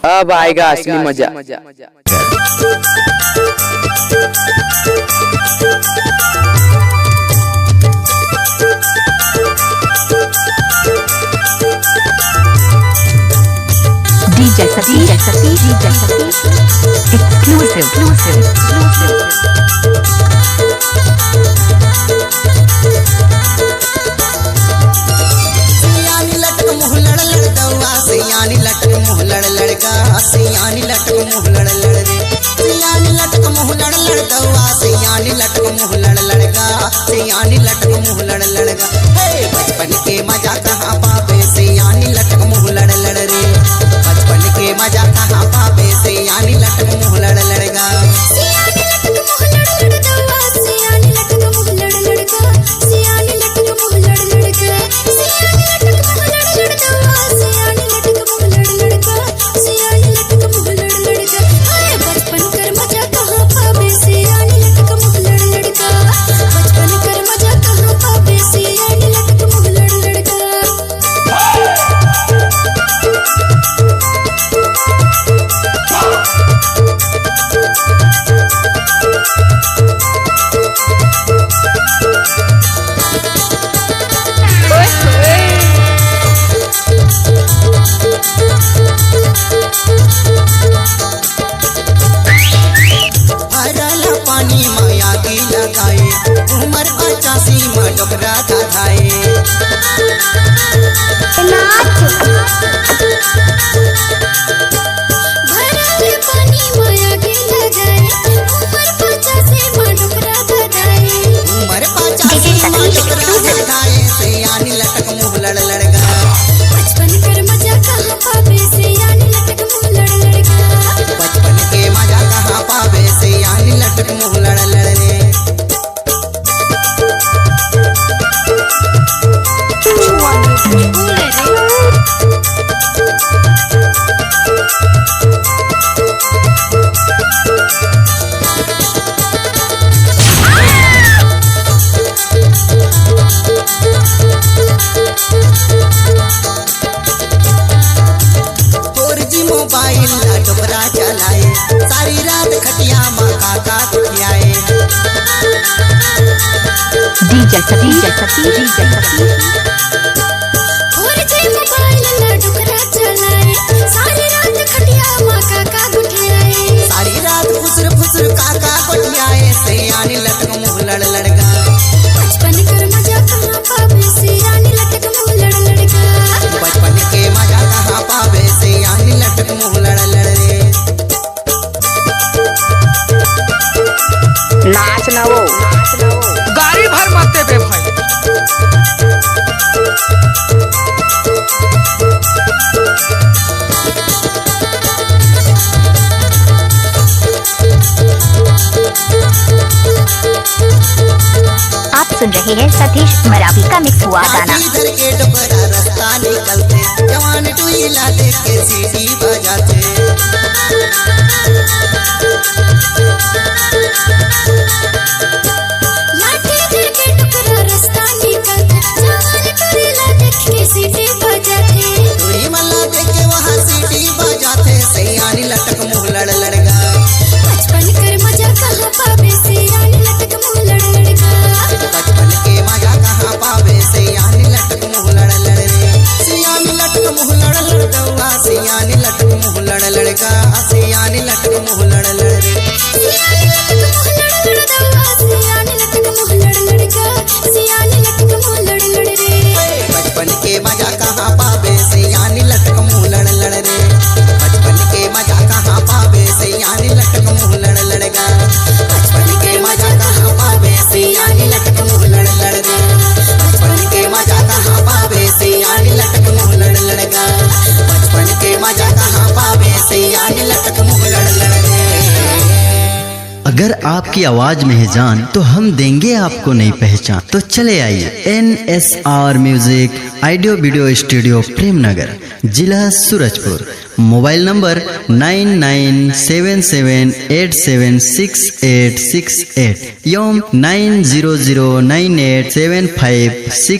अब आएगा असली मजा। DJ Satish exclusive। सियानी लटक मुँह लड़ लड़ दवा, सियानी लटक मुँह लड़ लड़का, सियानी लटक मुँह लड़ लड़ रे, सियानी लटक मुँह लड़ लड़ दवा, सियानी लटक मुँह लड़ लड़का, सियानी लटक मुँह लड़ लड़का। हे बचपन के मजा कहाँ पावे, सियानी लटक मुँह लड़ लड़ रे, बचपन के मजा कहाँ पावे, सियानी लटक मुँह लड़ लड़का। सियानी लटक मुँह लड़ लड़ दवा, सियानी लटक मुँह लड़ लड़का, सियानी लटक मुँह लड़ लड़का, सियानी लटक मुँह लड़ लड़ दवा, सियानी लटक मुँह लड़ लड़का, सियानी लटक मुँह लड़ लड़का। अरे बचपन कर मजा कहाँ पावे, सियानी लटक मुँह लड़ लड़का, बचपन कर मजा कहाँ पावे, सियानी लटक मुँह लड़ लड़का। भरल पानी माया की लगाए, उमर 85 में डोकरा धाधाए। भरल पानी माया के लगाए, उमर 85 में डोकरा धाधाए। उमर 85 में डोकरा धाधाए, सियानी लटक मुँह लड़ लड़का। बचपन कर मजा कहाँ पावे, सियानी लटक मुँह लड़ लड़का। बचपन के मजा कहाँ पावे, सियानी लटक मुँह लड़ लड़ रे। मोबाइल ला डोकरा चलाए, सारी रात खटिया माँ काका कुटियाए। DJ Satish और जे मोबाइल ला डोकरा चलाए, सारी रात खटिया माँ काका गुठियाए। सारी रात फुसर फुसर काका कुटियाए, सियानी लटक मुँह लड़ लड़का। बचपन कर मजा कहाँ पावे, सियानी लटक मुँह लड़ लड़का। बचपन के मजा कहाँ पावे, सियानी लटक मुँह लड़ लड़ रे। नाच ना वो गाड़ी भर मत दे भाई। आप सुन रहे हैं सतीश मरावी का मिक्स हुआ गाना। इधर के डोकरा रास्ता निकलते, जवान टुईला देख के सीटी बजाते। लाठी धर के टुकड़ा रास्ता निकलते, जवान टुरीला देख के सीटी बजाते। टुरी मल्ला देख के वहाँ सीटी बजाते, सियानी लटक मुँह लड़ लड़का। बचपन कर मजा कहाँ पावे, सियानी लटक मुँह लड़ लड़का। बचपन के मजा कहाँ पावे, सियानी लटक मुँह लड़ लड़ रे। सियानी लटक मुँह लड़ लड़ दवा, सियानी लटक मुँह लड़ लड़का, सियानी लटक मुँह लड़ लड़ रे। सियानी लटक मुँह लड़ लड़ दवा, सियानी लटक मुँह लड़ लड़का, सियानी लटक मुँह लड़ लड़ रे। बचपन के मजा कहाँ पावे, सियानी लटक मुँह लड़ लड़ रे। बचपन के मजा कहाँ पावे, सियानी लटक मुँह लड़ लड़का। बचपन के मजा कहाँ पावे, सियानी लटक मुँह लड़ लड़ रे। बचपन के मजा कहाँ पावे, सियानी लटक मुँह लड़ लड़का। बचपन के मजा कहाँ पावे, सियानी लटक मुँह लड़ लड़ रे। अगर आपकी आवाज में है जान तो हम देंगे आपको नई पहचान। तो चले आइए NSR music audio video studio Premnagar, जिला सूरजपुर। मोबाइल नंबर 9977876868 एवं 9009875756